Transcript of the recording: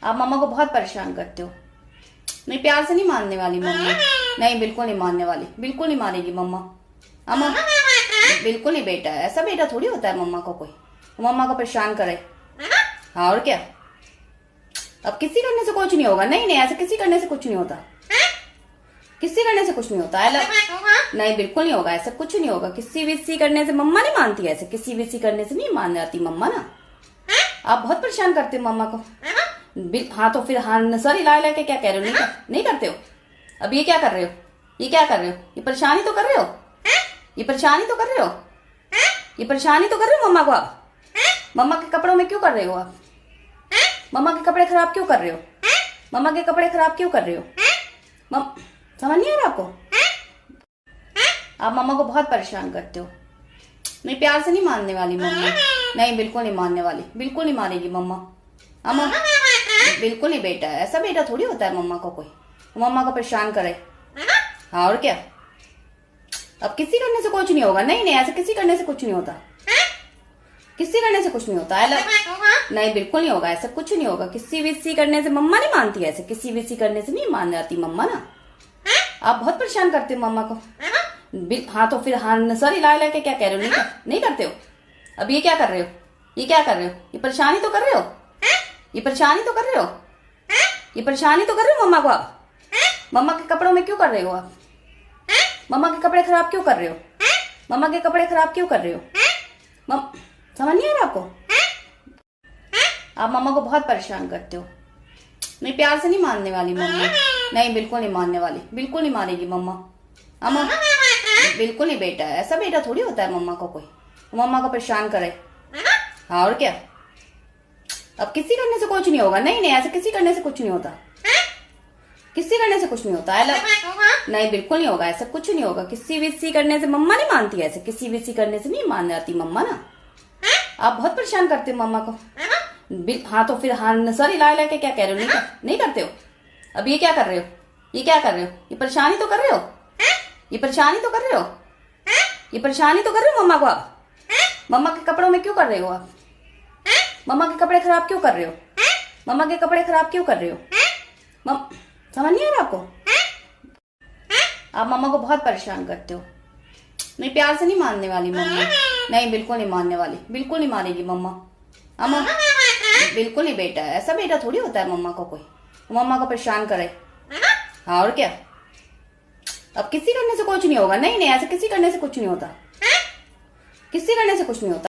आप मम्मा को बहुत परेशान करते हो। नहीं, प्यार से नहीं मानने वाली मम्मा। नहीं, बिल्कुल नहीं मानने वाली, बिल्कुल नहीं मानेगी मम्मा। अम्मा बिल्कुल नहीं बेटा, ऐसा बेटा थोड़ी होता है मम्मा को कोई मम्मा को परेशान करे। हाँ और क्या। अब किसी करने से कुछ नहीं होगा। नहीं नहीं, ऐसे किसी करने से कुछ नहीं होता। किसी करने से कुछ नहीं होता है। नहीं, बिल्कुल नहीं होगा, ऐसा कुछ नहीं होगा। किसी विसी करने से मम्मा नहीं मानती। ऐसे किसी विसी करने से नहीं मान जाती मम्मा ना। आप बहुत परेशान करते हो मम्मा को। हाँ तो फिर हाँ सॉरी ला ला के क्या कह रहे हो? नहीं करते हो। अब ये क्या कर रहे हो? ये क्या कर रहे हो? ये परेशानी तो कर रहे हो। ये परेशानी तो कर रहे हो। ये परेशानी तो कर रहे हो मम्मा को आप। मम्मा के कपड़ों में क्यों कर रहे हो आप? मम्मा के कपड़े खराब क्यों कर रहे हो? मम्मा के कपड़े खराब क्यों कर रहे हो? समझ नहीं आ रहा आपको? आप मम्मा को बहुत परेशान करते हो। नहीं, प्यार से नहीं मानने वाली मम्मा। नहीं, बिल्कुल नहीं मानने वाली, बिल्कुल नहीं मानेगी मम्मा। अम्मा बिल्कुल नहीं बेटा, ऐसा बेटा थोड़ी होता है मम्मा को कोई मम्मा को परेशान करे। हाँ और क्या। अब किसी करने से कुछ नहीं होगा। नहीं नहीं, ऐसे किसी करने से कुछ नहीं होता। किसी करने से कुछ नहीं होता है। नहीं, बिल्कुल नहीं होगा, ऐसा कुछ नहीं होगा। किसी विसी करने से मम्मा नहीं मानती। ऐसे किसी विसी करने से नहीं मान जाती मम्मा ना। आप बहुत परेशान करते हो मम्मा को। हाँ तो फिर हाँ सॉरी ला ला के क्या कह रहे हो? नहीं करते हो। अब ये क्या कर रहे हो? ये क्या कर रहे हो? ये परेशानी तो कर रहे हो। ये परेशानी तो कर रहे हो। ये परेशानी तो कर रहे हो मम्मा को आप। मम्मा के कपड़ों में क्यों कर रहे हो आप? मम्मा के कपड़े खराब क्यों कर रहे हो? मम्मा के कपड़े खराब क्यों कर रहे हो? समझ नहीं आ रहा आपको? आप मम्मा को बहुत परेशान करते हो। नहीं, प्यार से नहीं मानने वाली मम्मा। नहीं, बिल्कुल नहीं मानने वाली, बिल्कुल नहीं मानेगी मम्मा। अम्मा बिल्कुल नहीं बेटा, ऐसा बेटा थोड़ी होता है मम्मा को कोई मम्मा को परेशान करे। हाँ और क्या। अब किसी करने से कुछ नहीं होगा। नहीं नहीं, ऐसे किसी करने से कुछ नहीं होता। किसी करने से कुछ नहीं होता है। नहीं, बिल्कुल नहीं होगा, ऐसा कुछ नहीं होगा। किसी विसी करने से मम्मा नहीं मानती। ऐसे किसी विसी करने से नहीं मान जाती मम्मा ना। आप बहुत परेशान करते हो मम्मा को। हाँ तो फिर हाँ सॉरी ला ला के क्या कह रहे हो? नहीं करते हो। अब ये क्या कर रहे हो? ये क्या कर रहे हो? ये परेशानी तो कर रहे हो। ये परेशानी तो कर रहे हो। ये परेशानी तो कर रहे हो मम्मा को आप। मम्मा के कपड़ों में क्यों कर रहे हो आप? मम्मा के कपड़े खराब क्यों कर रहे हो? मम्मा के कपड़े खराब क्यों कर रहे हो? समझ नहीं आ रहा आपको? आप मम्मा को बहुत परेशान करते हो। नहीं, प्यार से नहीं मानने वाली मम्मा। नहीं, बिल्कुल नहीं मानने वाली, बिल्कुल नहीं मानेगी मम्मा। अम्मा बिल्कुल नहीं बेटा, ऐसा बेटा थोड़ी होता है मम्मा को कोई मम्मा को परेशान करे। हाँ और क्या। अब किसी करने से कुछ नहीं होगा। नहीं नहीं, ऐसे किसी करने से कुछ नहीं होता। किसी करने से कुछ नहीं होता।